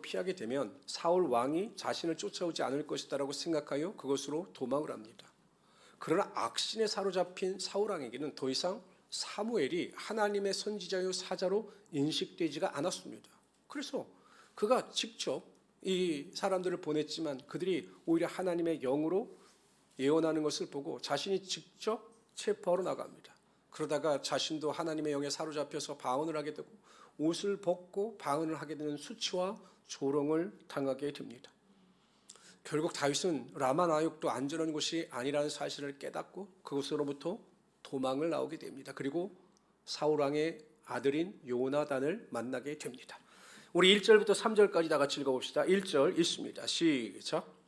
피하게 되면 사울 왕이 자신을 쫓아오지 않을 것이다라고 생각하여 그것으로 도망을 합니다. 그러나 악신에 사로잡힌 사울 왕에게는 더 이상 사무엘이 하나님의 선지자요 사자로 인식되지가 않았습니다. 그래서 그가 직접 이 사람들을 보냈지만 그들이 오히려 하나님의 영으로 예언하는 것을 보고 자신이 직접 체포하러 나갑니다. 그러다가 자신도 하나님의 영에 사로잡혀서 방언을 하게 되고 옷을 벗고 방언을 하게 되는 수치와 조롱을 당하게 됩니다. 결국 다윗은 라마나욕도 안전한 곳이 아니라는 사실을 깨닫고 그곳으로부터 도망을 나오게 됩니다. 그리고 사울 왕의 아들인 요나단을 만나게 됩니다. 우리 1절부터 3절까지 다 같이 읽어봅시다. 1절 읽습니다. 시작.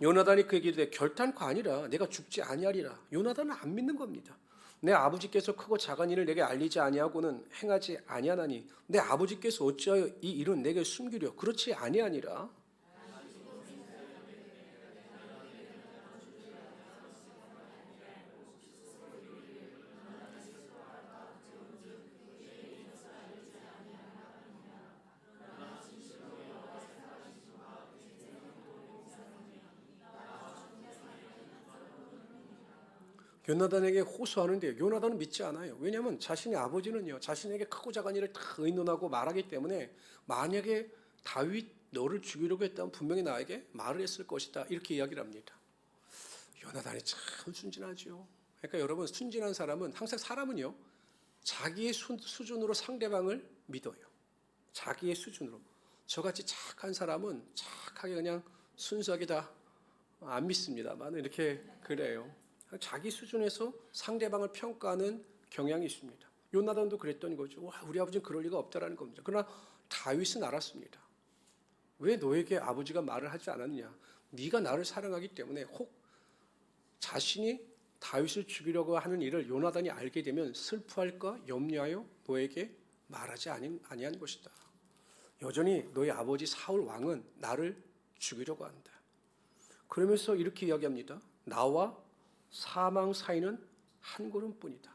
요나단이 그에게 이르되 결단코 아니라 내가 죽지 아니하리라. 요나단은 안 믿는 겁니다. 내 아버지께서 크고 작은 일을 내게 알리지 아니하고는 행하지 아니하나니 내 아버지께서 어찌하여 이 일은 내게 숨기려. 그렇지 아니하니라. 요나단에게 호소하는데 요나단은 믿지 않아요. 왜냐하면 자신의 아버지는요, 자신에게 크고 작은 일을 다 의논하고 말하기 때문에 만약에 다윗 너를 죽이려고 했다면 분명히 나에게 말을 했을 것이다. 이렇게 이야기를 합니다. 요나단이 참 순진하죠. 그러니까 여러분, 순진한 사람은 항상 사람은요, 자기의 수준으로 상대방을 믿어요. 자기의 수준으로. 저같이 착한 사람은 착하게 그냥 순수하게 다 안 믿습니다만 이렇게 그래요. 자기 수준에서 상대방을 평가하는 경향이 있습니다. 요나단도 그랬던 거죠. 와, 우리 아버지는 그럴 리가 없다라는 겁니다. 그러나 다윗은 알았습니다. 왜 너에게 아버지가 말을 하지 않았느냐? 네가 나를 사랑하기 때문에 혹 자신이 다윗을 죽이려고 하는 일을 요나단이 알게 되면 슬퍼할까 염려하여 너에게 말하지 아니한 것이다. 여전히 너의 아버지 사울 왕은 나를 죽이려고 한다. 그러면서 이렇게 이야기합니다. 나와 사망 사이는 한 걸음뿐이다.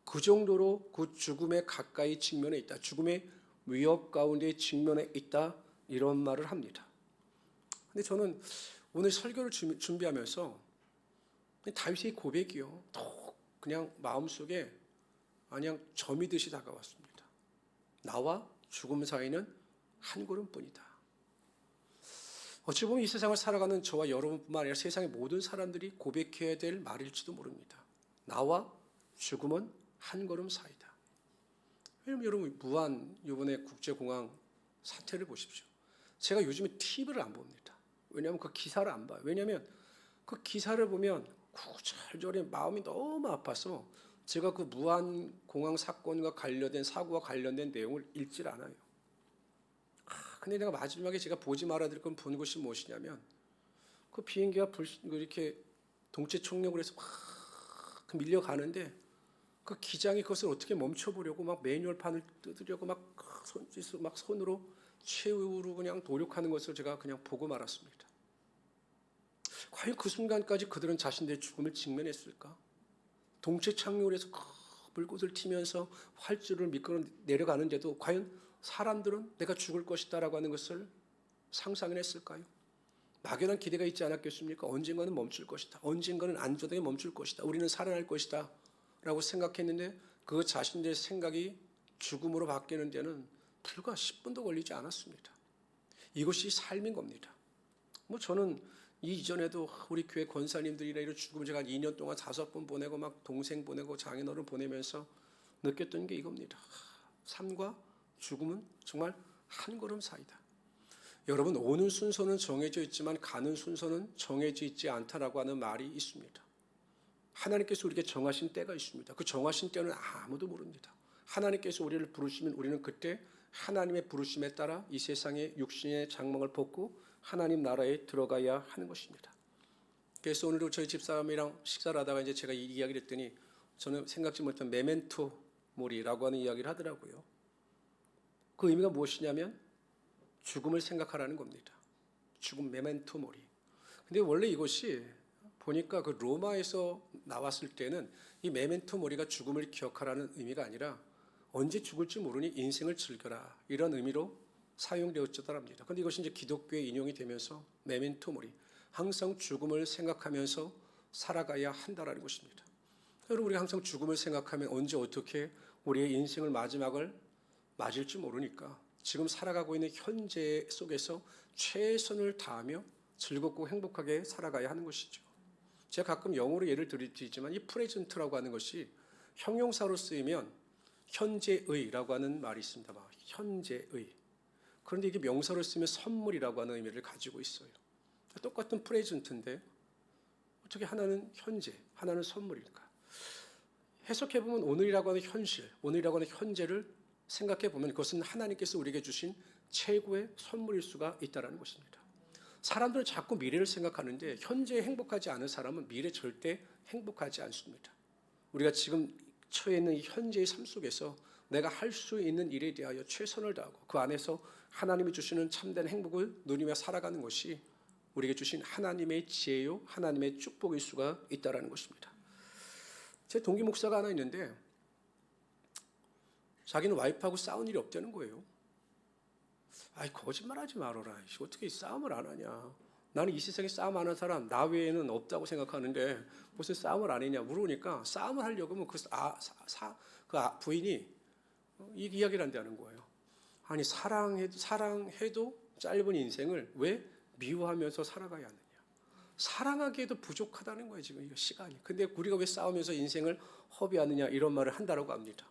그 정도로 그 죽음에 가까이 직면해 있다. 죽음의 위협 가운데 직면해 있다. 이런 말을 합니다. 근데 저는 오늘 설교를 준비하면서 다윗의 고백이요, 더 그냥 마음속에 그냥 점이듯이 다가왔습니다. 나와 죽음 사이는 한 걸음뿐이다. 어찌 보면 이 세상을 살아가는 저와 여러분뿐만 아니라 세상의 모든 사람들이 고백해야 될 말일지도 모릅니다. 나와 죽음은 한 걸음 사이다. 왜냐하면 여러분, 무한 이번에 국제공항 사태를 보십시오. 제가 요즘에 TV를 안 봅니다. 왜냐하면 그 기사를 안 봐요. 왜냐하면 그 기사를 보면 구절절에 마음이 너무 아파서 제가 그 무한 공항 사건과 관련된 사고와 관련된 내용을 읽질 않아요. 근데 내가 마지막에 제가 보지 말아야 될 건 본 것이 무엇이냐면 그 비행기가 이렇게 동체 총력을 해서 막 밀려가는데 그 기장이 그것을 어떻게 멈춰보려고 막 매뉴얼판을 뜯으려고 막 손짓으로 막 손으로 최후로 그냥 노력하는 것을 제가 그냥 보고 말았습니다. 과연 그 순간까지 그들은 자신들의 죽음을 직면했을까? 동체 착륙을 해서 불꽃을 튀면서 활주를 미끄러 내려가는데도 과연 사람들은 내가 죽을 것이다 라고 하는 것을 상상을 했을까요? 막연한 기대가 있지 않았겠습니까? 언젠가는 멈출 것이다. 언젠가는 안전하게 멈출 것이다. 우리는 살아날 것이다 라고 생각했는데 그 자신들의 생각이 죽음으로 바뀌는 데는 불과 10분도 걸리지 않았습니다. 이것이 삶인 겁니다. 저는 이전에도 우리 교회 권사님들이나 이런 죽음을 제가 2년 동안 5번 보내고 막 동생 보내고 장인어른 보내면서 느꼈던 게 이겁니다. 삶과 죽음은 정말 한 걸음 사이다. 여러분, 오는 순서는 정해져 있지만 가는 순서는 정해져 있지 않다라고 하는 말이 있습니다. 하나님께서 우리에게 정하신 때가 있습니다. 그 정하신 때는 아무도 모릅니다. 하나님께서 우리를 부르시면 우리는 그때 하나님의 부르심에 따라 이 세상의 육신의 장막을 벗고 하나님 나라에 들어가야 하는 것입니다. 그래서 오늘도 저희 집사람이랑 식사를 하다가 이제 제가 이 이야기를 했더니 저는 생각지 못한 메멘토 모리라고 하는 이야기를 하더라고요. 그 의미가 무엇이냐면 죽음을 생각하라는 겁니다. 죽음, 메멘토 모리. 근데 원래 이것이 보니까 그 로마에서 나왔을 때는 이 메멘토 모리가 죽음을 기억하라는 의미가 아니라 언제 죽을지 모르니 인생을 즐겨라 이런 의미로 사용되었다랍니다. 그런데 이것이 이제 기독교에 인용이 되면서 메멘토 모리, 항상 죽음을 생각하면서 살아가야 한다라는 것입니다. 여러분, 우리가 항상 죽음을 생각하면 언제 어떻게 우리의 인생을 마지막을 맞을지 모르니까 지금 살아가고 있는 현재 속에서 최선을 다하며 즐겁고 행복하게 살아가야 하는 것이죠. 제가 가끔 영어로 예를 드리지만 이 프레젠트라고 하는 것이 형용사로 쓰이면 현재의라고 하는 말이 있습니다. 현재의. 그런데 이게 명사로 쓰면 선물이라고 하는 의미를 가지고 있어요. 똑같은 프레젠트인데 어떻게 하나는 현재, 하나는 선물일까? 해석해보면 오늘이라고 하는 현실, 오늘이라고 하는 현재를 생각해보면 그것은 하나님께서 우리에게 주신 최고의 선물일 수가 있다는 것입니다. 사람들은 자꾸 미래를 생각하는데 현재에 행복하지 않은 사람은 미래 절대 행복하지 않습니다. 우리가 지금 처해 있는 이 현재의 삶 속에서 내가 할 수 있는 일에 대하여 최선을 다하고 그 안에서 하나님이 주시는 참된 행복을 누리며 살아가는 것이 우리에게 주신 하나님의 지혜요, 하나님의 축복일 수가 있다는 것입니다. 제 동기 목사가 하나 있는데 자기는 와이프하고 싸운 일이 없다는 거예요. 아이, 거짓말하지 말아라. 어떻게 싸움을 안 하냐. 나는 이 세상에 싸움 안 하는 사람 나 외에는 없다고 생각하는데 무슨 싸움을 안 했냐 물으니까 싸움을 하려고 하면 부인이 이 이야기를 한다는 거예요. 아니, 사랑해도 짧은 인생을 왜 미워하면서 살아가야 하느냐. 사랑하기에도 부족하다는 거예요, 지금 이거 시간이. 근데 우리가 왜 싸우면서 인생을 허비하느냐 이런 말을 한다라고 합니다.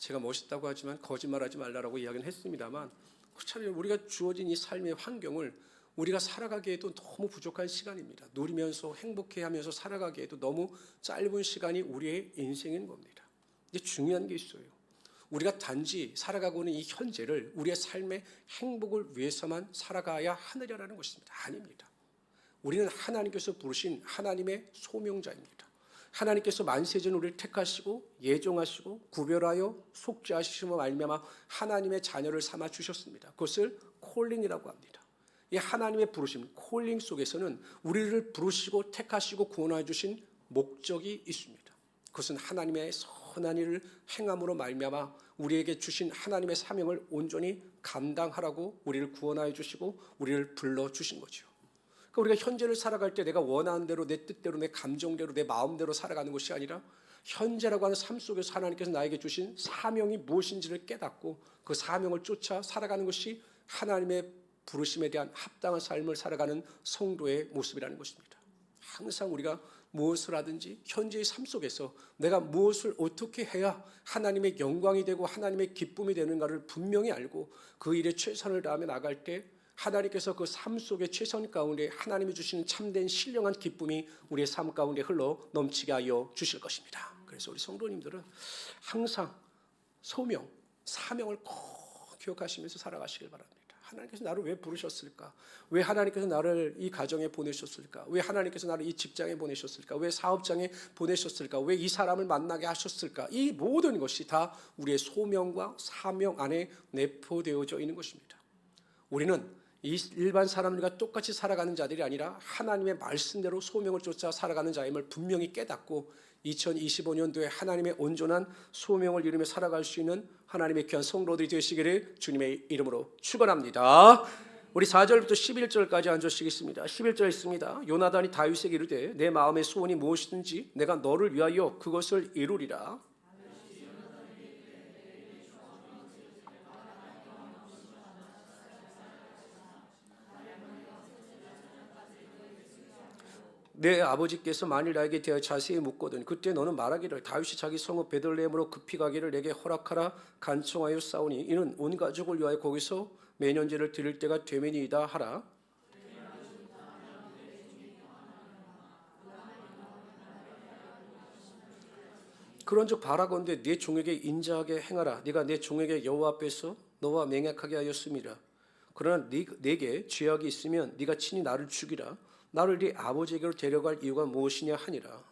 제가 멋있다고 하지만 거짓말하지 말라라고 이야기는 했습니다만 그렇잖아요. 우리가 주어진 이 삶의 환경을 우리가 살아가기에도 너무 부족한 시간입니다. 누리면서 행복해하면서 살아가기에도 너무 짧은 시간이 우리의 인생인 겁니다. 근데 중요한 게 있어요. 우리가 단지 살아가고 있는 이 현재를 우리의 삶의 행복을 위해서만 살아가야 하느냐라는 것입니다. 아닙니다. 우리는 하나님께서 부르신 하나님의 소명자입니다. 하나님께서 만세전 우리를 택하시고 예정하시고 구별하여 속죄하시며 말미암아 하나님의 자녀를 삼아 주셨습니다. 그것을 콜링이라고 합니다. 이 하나님의 부르심, 콜링 속에서는 우리를 부르시고 택하시고 구원해 주신 목적이 있습니다. 그것은 하나님의 선한 일을 행함으로 말미암아 우리에게 주신 하나님의 사명을 온전히 감당하라고 우리를 구원하여 주시고 우리를 불러 주신 거죠. 그러니까 우리가 현재를 살아갈 때 내가 원하는 대로 내 뜻대로 내 감정대로 내 마음대로 살아가는 것이 아니라 현재라고 하는 삶 속에서 하나님께서 나에게 주신 사명이 무엇인지를 깨닫고 그 사명을 쫓아 살아가는 것이 하나님의 부르심에 대한 합당한 삶을 살아가는 성도의 모습이라는 것입니다. 항상 우리가 무엇을 하든지 현재의 삶 속에서 내가 무엇을 어떻게 해야 하나님의 영광이 되고 하나님의 기쁨이 되는가를 분명히 알고 그 일에 최선을 다하며 나갈 때 하나님께서 그 삶 속의 최선 가운데 하나님이 주시는 참된 신령한 기쁨이 우리의 삶 가운데 흘러 넘치게 하여 주실 것입니다. 그래서 우리 성도님들은 항상 소명, 사명을 꼭 기억하시면서 살아가시길 바랍니다. 하나님께서 나를 왜 부르셨을까? 왜 하나님께서 나를 이 가정에 보내셨을까? 왜 하나님께서 나를 이 직장에 보내셨을까? 왜 사업장에 보내셨을까? 왜 이 사람을 만나게 하셨을까? 이 모든 것이 다 우리의 소명과 사명 안에 내포되어져 있는 것입니다. 우리는 이 일반 사람들과 똑같이 살아가는 자들이 아니라 하나님의 말씀대로 소명을 쫓아 살아가는 자임을 분명히 깨닫고 2025년도에 하나님의 온전한 소명을 이루며 살아갈 수 있는 하나님의 귀한 성도들이 되시기를 주님의 이름으로 축원합니다. 우리 4절부터 11절까지 한 절씩 있습니다. 11절 있습니다. 요나단이 다윗에게 이르되 내 마음의 소원이 무엇이든지 내가 너를 위하여 그것을 이루리라. 내 아버지께서 만일 나에게 대하여 자세히 묻거든 그때 너는 말하기를 다윗이 자기 성읍 베들레헴으로 급히 가기를 내게 허락하라 간청하여 싸우니 이는 온 가족을 위하여 거기서 매년제를 드릴 때가 되매니이다 하라. 그런즉 바라건대 네 종에게 인자하게 행하라. 네가 내 종에게 여호와 앞에서 너와 맹약하게 하였음이라. 그러나 네게 죄악이 있으면 네가 친히 나를 죽이라. 나를 네 아버지에게로 데려갈 이유가 무엇이냐 하니라.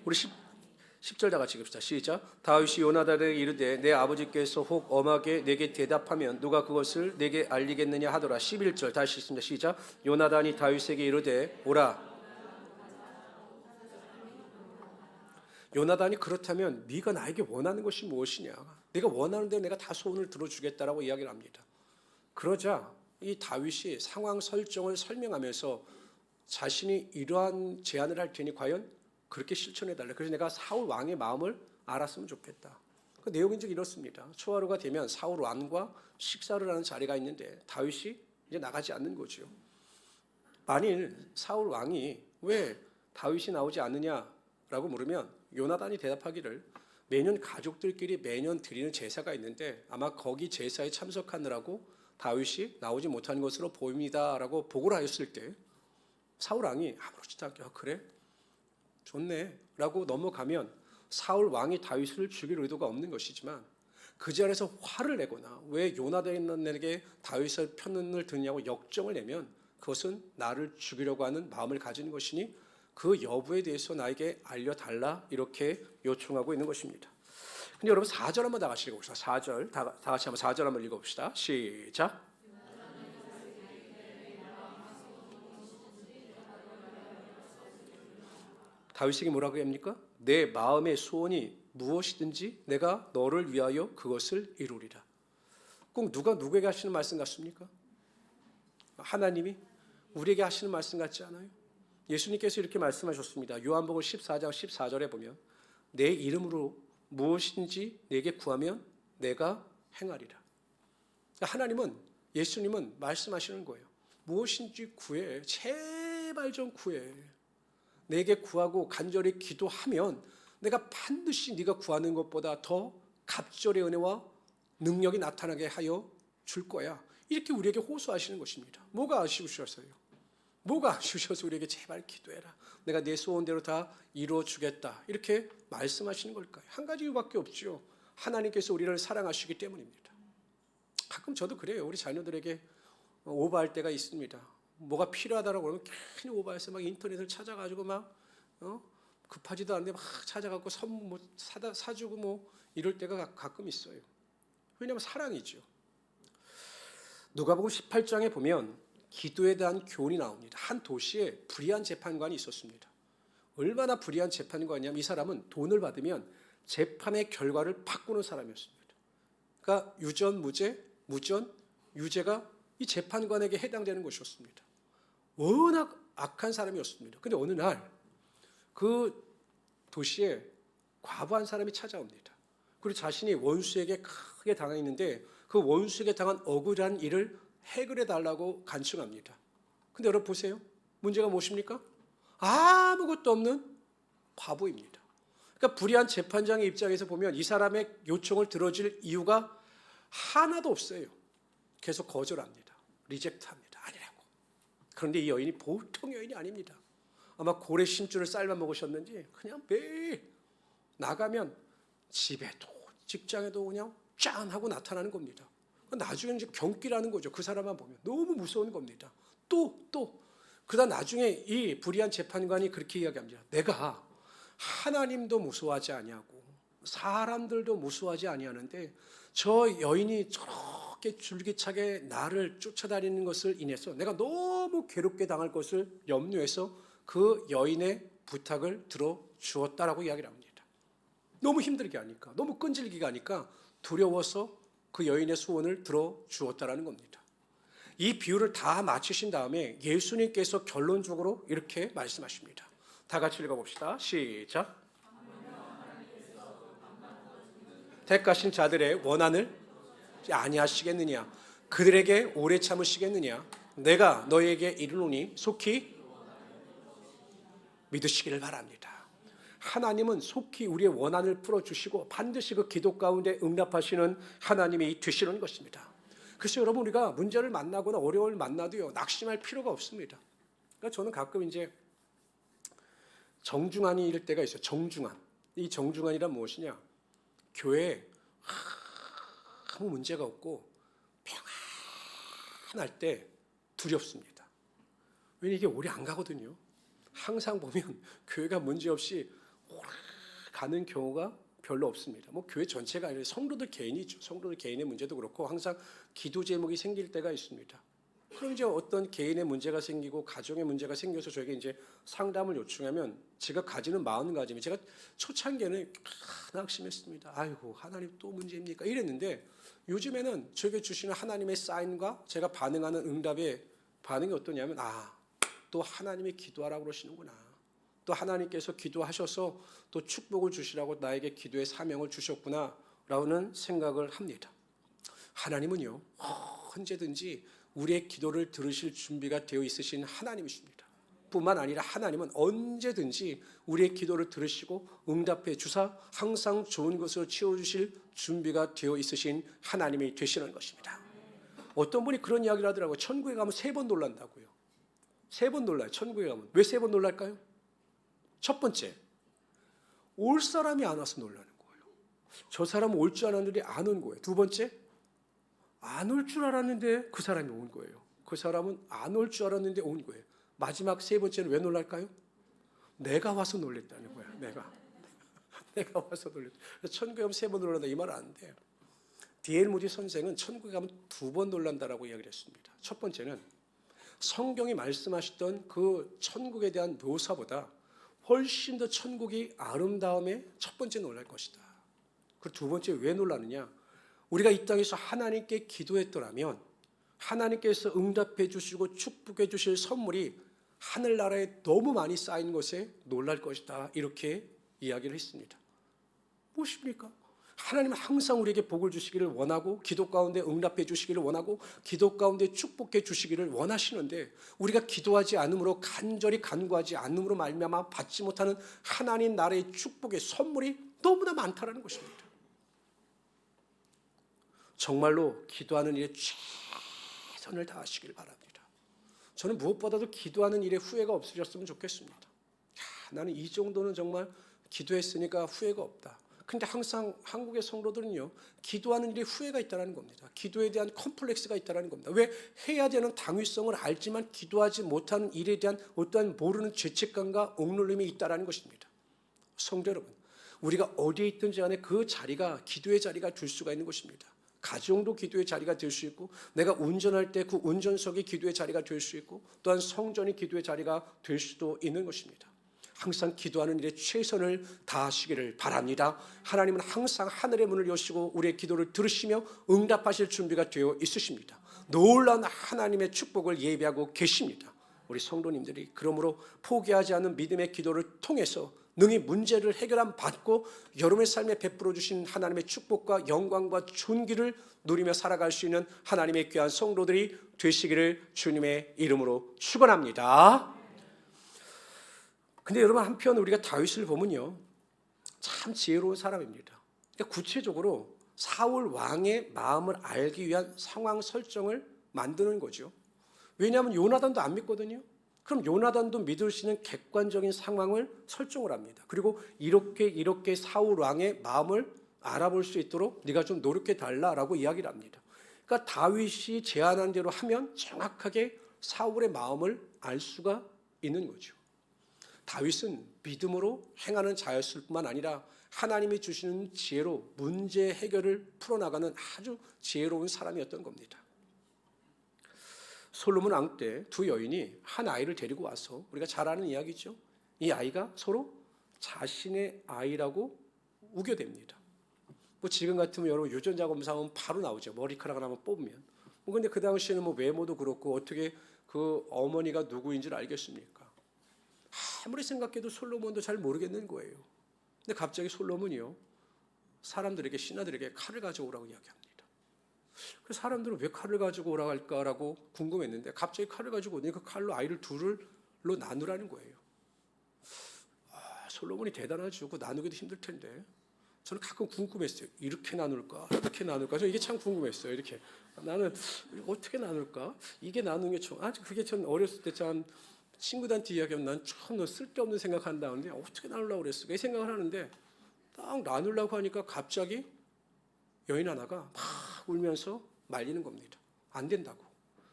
우리 10절 다 같이 읽읍시다. 시작. 다윗이 요나단에게 이르되 내 아버지께서 혹 엄하게 내게 대답하면 누가 그것을 내게 알리겠느냐 하더라. 11절 다시 읽습니다. 시작. 요나단이 다윗에게 이르되 오라. 요나단이 그렇다면 네가 나에게 원하는 것이 무엇이냐? 내가 원하는 대로 내가 다 소원을 들어주겠다라고 이야기를 합니다. 그러자 이 다윗이 상황 설정을 설명하면서 자신이 이러한 제안을 할 테니 과연 그렇게 실천해달라. 그래서 내가 사울 왕의 마음을 알았으면 좋겠다. 그 내용은 즉 이렇습니다. 초하루가 되면 사울 왕과 식사를 하는 자리가 있는데 다윗이 이제 나가지 않는 거죠. 만일 사울 왕이 왜 다윗이 나오지 않느냐라고 물으면 요나단이 대답하기를 매년 가족들끼리 매년 드리는 제사가 있는데 아마 거기 제사에 참석하느라고 다윗이 나오지 못한 것으로 보입니다라고 보고를 하였을 때 사울 왕이 아무렇지도 않게 그래? 좋네 라고 넘어가면 사울 왕이 다윗을 죽일 의도가 없는 것이지만 그 자리에서 화를 내거나 왜 요나단에게 다윗의 편을 드냐고 역정을 내면 그것은 나를 죽이려고 하는 마음을 가지는 것이니 그 여부에 대해서 나에게 알려달라 이렇게 요청하고 있는 것입니다. 근데 여러분 4절 한번 다 같이 읽어봅시다. 4절 다 같이 한번 4절 한번 읽어봅시다. 시작. 다윗에게 뭐라고 합니까? 내 마음의 소원이 무엇이든지 내가 너를 위하여 그것을 이루리라. 꼭 누가 누구에게 하시는 말씀 같습니까? 하나님이 우리에게 하시는 말씀 같지 않아요? 예수님께서 이렇게 말씀하셨습니다. 요한복음 14장 14절에 보면 내 이름으로 무엇인지 내게 구하면 내가 행하리라. 하나님은 예수님은 말씀하시는 거예요. 무엇인지 구해. 제발 좀 구해. 내게 구하고 간절히 기도하면 내가 반드시 네가 구하는 것보다 더 갑절의 은혜와 능력이 나타나게 하여 줄 거야. 이렇게 우리에게 호소하시는 것입니다. 뭐가 아쉬우셔서요? 뭐가 아쉬우셔서 우리에게 제발 기도해라. 내가 내 소원대로 다 이루어 주겠다. 이렇게 말씀하시는 걸까요? 한 가지 이유밖에 없죠. 하나님께서 우리를 사랑하시기 때문입니다. 가끔 저도 그래요. 우리 자녀들에게 오버할 때가 있습니다. 뭐가 필요하다라고 그러면 괜히 오버해서 막 인터넷을 찾아가지고 막 급하지도 않은데 막 찾아가고 선물 뭐 사주고 뭐 이럴 때가 가끔 있어요. 왜냐하면 사랑이죠. 누가복음 18장에 보면 기도에 대한 교훈이 나옵니다. 한 도시에 불의한 재판관이 있었습니다. 얼마나 불의한 재판관이냐면 이 사람은 돈을 받으면 재판의 결과를 바꾸는 사람이었습니다. 그러니까 유전, 무죄, 무전, 유죄가 이 재판관에게 해당되는 것이었습니다. 워낙 악한 사람이었습니다. 그런데 어느 날 그 도시에 과부한 사람이 찾아옵니다. 그리고 자신이 원수에게 크게 당했는데 그 원수에게 당한 억울한 일을 해결해 달라고 간청합니다. 근데 여러분 보세요. 문제가 무엇입니까? 아무것도 없는 과부입니다. 그러니까 불의한 재판장의 입장에서 보면 이 사람의 요청을 들어줄 이유가 하나도 없어요. 계속 거절합니다. 리젝트합니다. 아니라고. 그런데 이 여인이 보통 여인이 아닙니다. 아마 고래 심줄을 삶아 먹으셨는지 그냥 매일 나가면 집에도 직장에도 그냥 짠 하고 나타나는 겁니다. 나중에 이제 경기라는 거죠. 그 사람만 보면 너무 무서운 겁니다. 또 그러다 나중에 이 불의한 재판관이 그렇게 이야기합니다. 내가 하나님도 무서워하지 아니하고 사람들도 무서워하지 아니하는데 저 여인이 저렇게 줄기차게 나를 쫓아다니는 것을 인해서 내가 너무 괴롭게 당할 것을 염려해서 그 여인의 부탁을 들어주었다라고 이야기를 합니다. 너무 힘들게 하니까, 너무 끈질기게 하니까 두려워서 그 여인의 소원을 들어주었다라는 겁니다. 이 비유를 다 마치신 다음에 예수님께서 결론적으로 이렇게 말씀하십니다. 다 같이 읽어봅시다. 시작. 택하신 자들의 원한을 아니하시겠느냐? 그들에게 오래 참으시겠느냐? 내가 너희에게 이르노니 속히 믿으시기를 바랍니다. 하나님은 속히 우리의 원한을 풀어주시고 반드시 그 기도 가운데 응답하시는 하나님이 되시는 것입니다. 그래서 여러분 우리가 문제를 만나거나 어려움을 만나도요 낙심할 필요가 없습니다. 그러니까 저는 가끔 이제 정중한이 이럴 때가 있어요. 정중한. 이 정중한이란 무엇이냐? 교회에 아무 문제가 없고 평안할 때 두렵습니다. 왜냐면 이게 오래 안 가거든요. 항상 보면 교회가 문제없이 오래 가는 경우가 별로 없습니다. 뭐 교회 전체가 아니라 성도들 개인이 있죠. 성도들 개인의 문제도 그렇고 항상 기도 제목이 생길 때가 있습니다. 그럼 이제 어떤 개인의 문제가 생기고 가정의 문제가 생겨서 저에게 이제 상담을 요청하면 제가 가지는 마음가짐이, 제가 초창기에는 낙심했습니다. 아이고 하나님 또 문제입니까? 이랬는데 요즘에는 저에게 주시는 하나님의 사인과 제가 반응하는 응답의 반응이 어떠냐면 또 하나님이 기도하라고 그러시는구나. 또 하나님께서 기도하셔서 또 축복을 주시라고 나에게 기도의 사명을 주셨구나 라는 생각을 합니다. 하나님은요 언제든지 우리의 기도를 들으실 준비가 되어 있으신 하나님이십니다. 뿐만 아니라 하나님은 언제든지 우리의 기도를 들으시고 응답해 주사 항상 좋은 것으로 채워주실 준비가 되어 있으신 하나님이 되시는 것입니다. 어떤 분이 그런 이야기를 하더라고요. 천국에 가면 3번 놀란다고요. 3번 놀라요. 천국에 가면. 왜 3번 놀랄까요? 첫 번째, 올 사람이 안 와서 놀라는 거예요. 저 사람은 올 줄 알았는데 안 온 거예요. 두 번째, 안 올 줄 알았는데 그 사람이 온 거예요. 그 사람은 안 올 줄 알았는데 온 거예요. 마지막 세 번째는 왜 놀랄까요? 내가 와서 놀랬다는 거야. 내가 와서 놀랬다. 천국에 가면 3번 놀란다 이 말은 안 돼요. D.L. 무디 선생은 천국에 가면 2번 놀란다라고 이야기를 했습니다. 첫 번째는 성경이 말씀하셨던 그 천국에 대한 묘사보다 훨씬 더 천국이 아름다움에 첫 번째 놀랄 것이다. 그리고 두 번째 왜 놀라느냐? 우리가 이 땅에서 하나님께 기도했더라면 하나님께서 응답해 주시고 축복해 주실 선물이 하늘나라에 너무 많이 쌓인 것에 놀랄 것이다. 이렇게 이야기를 했습니다. 무엇입니까? 하나님은 항상 우리에게 복을 주시기를 원하고 기도 가운데 응답해 주시기를 원하고 기도 가운데 축복해 주시기를 원하시는데 우리가 기도하지 않음으로 간절히 간구하지 않음으로 말미암아 받지 못하는 하나님 나라의 축복의 선물이 너무나 많다라는 것입니다. 정말로 기도하는 일에 최선을 다하시길 바랍니다. 저는 무엇보다도 기도하는 일에 후회가 없으셨으면 좋겠습니다. 나는 이 정도는 정말 기도했으니까 후회가 없다. 근데 항상 한국의 성도들은요, 기도하는 일에 후회가 있다는 겁니다. 기도에 대한 컴플렉스가 있다는 겁니다. 왜? 해야 되는 당위성을 알지만 기도하지 못하는 일에 대한 어떠한 모르는 죄책감과 억눌림이 있다는 것입니다. 성도 여러분, 우리가 어디에 있든지 간에 그 자리가 기도의 자리가 될 수가 있는 것입니다. 가정도 기도의 자리가 될 수 있고 내가 운전할 때 그 운전석이 기도의 자리가 될 수 있고 또한 성전이 기도의 자리가 될 수도 있는 것입니다. 항상 기도하는 일에 최선을 다하시기를 바랍니다. 하나님은 항상 하늘의 문을 여시고 우리의 기도를 들으시며 응답하실 준비가 되어 있으십니다. 놀라운 하나님의 축복을 예비하고 계십니다. 우리 성도님들이 그러므로 포기하지 않는 믿음의 기도를 통해서 능히 문제를 해결함 받고 여러분의 삶에 베풀어 주신 하나님의 축복과 영광과 존귀를 누리며 살아갈 수 있는 하나님의 귀한 성도들이 되시기를 주님의 이름으로 축원합니다. 근데 여러분 한편 우리가 다윗을 보면요 참 지혜로운 사람입니다. 그러니까 구체적으로 사울 왕의 마음을 알기 위한 상황 설정을 만드는 거죠. 왜냐하면 요나단도 안 믿거든요. 그럼 요나단도 믿을 수 있는 객관적인 상황을 설정을 합니다. 그리고 이렇게 사울 왕의 마음을 알아볼 수 있도록 네가 좀 노력해 달라라고 이야기를 합니다. 그러니까 다윗이 제안한 대로 하면 정확하게 사울의 마음을 알 수가 있는 거죠. 다윗은 믿음으로 행하는 자였을 뿐만 아니라 하나님이 주시는 지혜로 문제 해결을 풀어나가는 아주 지혜로운 사람이었던 겁니다. 솔로몬 왕 때 두 여인이 한 아이를 데리고 와서 우리가 잘 아는 이야기죠. 이 아이가 서로 자신의 아이라고 우겨댑니다. 뭐 지금 같으면 여러분 유전자 검사하면 바로 나오죠. 머리카락을 한번 뽑으면. 근데 그 당시에는 뭐 외모도 그렇고 어떻게 그 어머니가 누구인 줄 알겠습니까? 아무리 생각해도 솔로몬도 잘 모르겠는 거예요. 근데 갑자기 솔로몬이요 사람들에게 신하들에게 칼을 가져오라고 이야기합니다. 그 사람들은 왜 칼을 가지고 오라고 할까라고 궁금했는데 갑자기 칼을 가지고 오니 그 칼로 아이를 둘로 나누라는 거예요. 솔로몬이 대단하죠. 그 나누기도 힘들 텐데 저는 가끔 궁금했어요. 이렇게 나눌까? 이렇게 나눌까? 저 이게 참 궁금했어요. 이렇게 나는 어떻게 나눌까? 이게 나누는 게 좀 그게 전 어렸을 때 참 친구들한테 이야기하면 난 참 쓸데없는 생각한다는데 어떻게 나누려고 그랬을까? 이 생각을 하는데 딱 나누려고 하니까 갑자기 여인 하나가 막 울면서 말리는 겁니다. 안 된다고.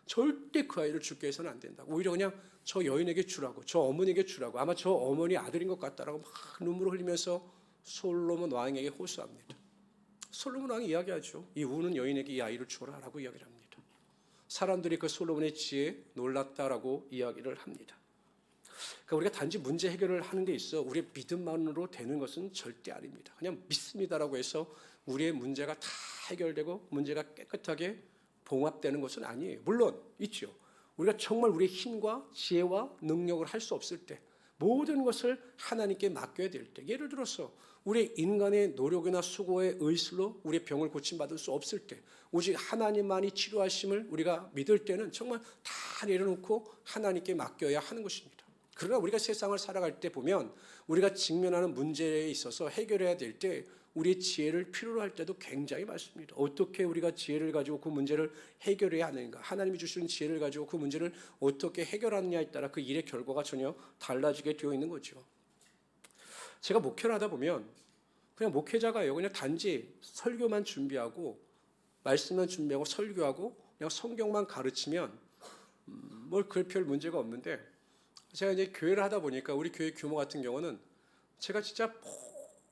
절대 그 아이를 죽게 해서는 안 된다고. 오히려 그냥 저 여인에게 주라고. 저 어머니에게 주라고. 아마 저 어머니 아들인 것 같다라고 막 눈물을 흘리면서 솔로몬 왕에게 호소합니다. 솔로몬 왕이 이야기하죠. 이 우는 여인에게 이 아이를 주라라고 이야기를 합니다. 사람들이 그 솔로몬의 지혜에 놀랐다라고 이야기를 합니다. 그러니까 우리가 단지 문제 해결을 하는 데 있어 우리의 믿음만으로 되는 것은 절대 아닙니다. 그냥 믿습니다라고 해서 우리의 문제가 다 해결되고 문제가 깨끗하게 봉합되는 것은 아니에요. 물론 있죠. 우리가 정말 우리의 힘과 지혜와 능력을 할 수 없을 때, 모든 것을 하나님께 맡겨야 될 때, 예를 들어서 우리의 인간의 노력이나 수고의 의술로 우리의 병을 고침받을 수 없을 때, 오직 하나님만이 치료하심을 우리가 믿을 때는 정말 다 내려놓고 하나님께 맡겨야 하는 것입니다. 그러나 우리가 세상을 살아갈 때 보면 우리가 직면하는 문제에 있어서 해결해야 될 때 우리의 지혜를 필요로 할 때도 굉장히 많습니다. 어떻게 우리가 지혜를 가지고 그 문제를 해결해야 하는가, 하나님이 주시는 지혜를 가지고 그 문제를 어떻게 해결하느냐에 따라 그 일의 결과가 전혀 달라지게 되어 있는 거죠. 제가 목회를 하다 보면 그냥 목회자가요, 그냥 단지 설교만 준비하고 말씀만 준비하고 설교하고 그냥 성경만 가르치면 뭘 별 문제가 없는데, 제가 이제 교회를 하다 보니까 우리 교회 규모 같은 경우는 제가 진짜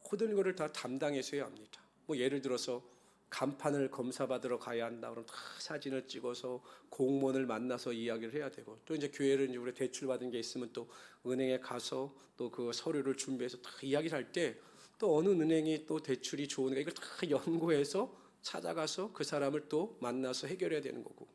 모든 것을 다 담당해서 해야 합니다. 뭐 예를 들어서 간판을 검사받으러 가야 한다 그러면 다 사진을 찍어서 공무원을 만나서 이야기를 해야 되고, 또 이제 교회를 이제 우리 대출 받은 게 있으면 또 은행에 가서 또 그 서류를 준비해서 다 이야기를 할 때 또 어느 은행이 또 대출이 좋은가 이걸 다 연구해서 찾아가서 그 사람을 또 만나서 해결해야 되는 거고,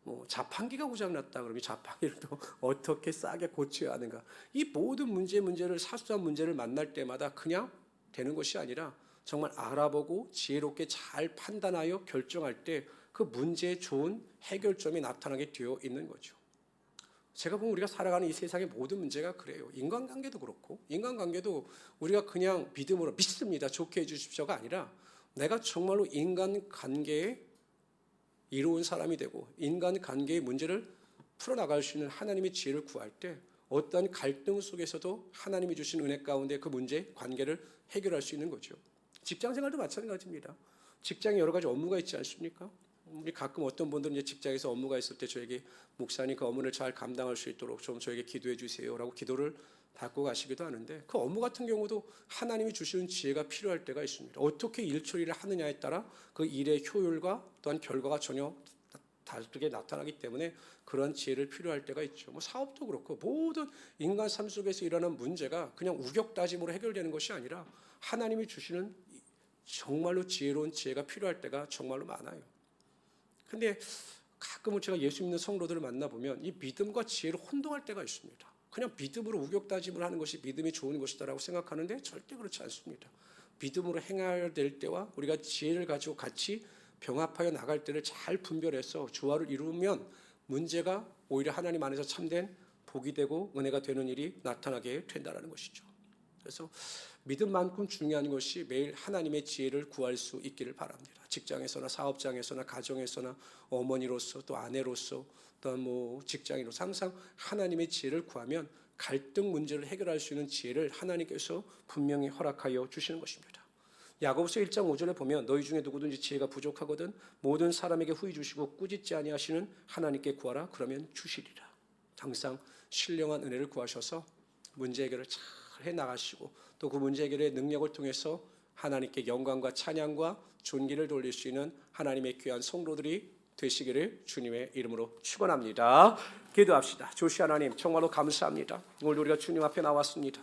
뭐 자판기가 고장났다 그러면 자판기를 또 어떻게 싸게 고쳐야 하는가, 이 모든 문제를 사소한 문제를 만날 때마다 그냥 되는 것이 아니라 정말 알아보고 지혜롭게 잘 판단하여 결정할 때 그 문제의 좋은 해결점이 나타나게 되어 있는 거죠. 제가 보면 우리가 살아가는 이 세상의 모든 문제가 그래요. 인간관계도 그렇고, 인간관계도 우리가 그냥 믿음으로 믿습니다, 좋게 해주십시오가 아니라 내가 정말로 인간관계에 이로운 사람이 되고 인간관계의 문제를 풀어나갈 수 있는 하나님의 지혜를 구할 때 어떠한 갈등 속에서도 하나님이 주신 은혜 가운데 그 문제, 관계를 해결할 수 있는 거죠. 직장생활도 마찬가지입니다. 직장에 여러 가지 업무가 있지 않습니까? 우리 가끔 어떤 분들은 이제 직장에서 업무가 있을 때 저에게 목사님 그 업무를 잘 감당할 수 있도록 좀 저에게 기도해 주세요라고 기도를 받고 가시기도 하는데, 그 업무 같은 경우도 하나님이 주시는 지혜가 필요할 때가 있습니다. 어떻게 일 처리를 하느냐에 따라 그 일의 효율과 또한 결과가 전혀 다르게 나타나기 때문에 그런 지혜를 필요할 때가 있죠. 뭐 사업도 그렇고 모든 인간 삶 속에서 일어나는 문제가 그냥 우격다짐으로 해결되는 것이 아니라 하나님이 주시는 정말로 지혜로운 지혜가 필요할 때가 정말로 많아요. 근데 가끔은 제가 예수 믿는 성도들을 만나보면 이 믿음과 지혜를 혼동할 때가 있습니다. 그냥 믿음으로 우격다짐을 하는 것이 믿음이 좋은 것이다라고 생각하는데 절대 그렇지 않습니다. 믿음으로 행해야 될 때와 우리가 지혜를 가지고 같이 병합하여 나갈 때를 잘 분별해서 조화를 이루면 문제가 오히려 하나님 안에서 참된 복이 되고 은혜가 되는 일이 나타나게 된다는 것이죠. 그래서 믿음만큼 중요한 것이 매일 하나님의 지혜를 구할 수 있기를 바랍니다. 직장에서나 사업장에서나 가정에서나 어머니로서 또 아내로서 또 뭐 직장인으로서 항상 하나님의 지혜를 구하면 갈등 문제를 해결할 수 있는 지혜를 하나님께서 분명히 허락하여 주시는 것입니다. 야고보서 1장 5절에 보면 너희 중에 누구든지 지혜가 부족하거든 모든 사람에게 후히 주시고 꾸짖지 아니하시는 하나님께 구하라 그러면 주시리라. 항상 신령한 은혜를 구하셔서 문제 해결을 잘 해나가시고 또 그 문제 해결의 능력을 통해서 하나님께 영광과 찬양과 존귀를 돌릴 수 있는 하나님의 귀한 성도들이 되시기를 주님의 이름으로 축원합니다. 기도합시다. 조시 하나님 정말로 감사합니다. 오늘 우리가 주님 앞에 나왔습니다.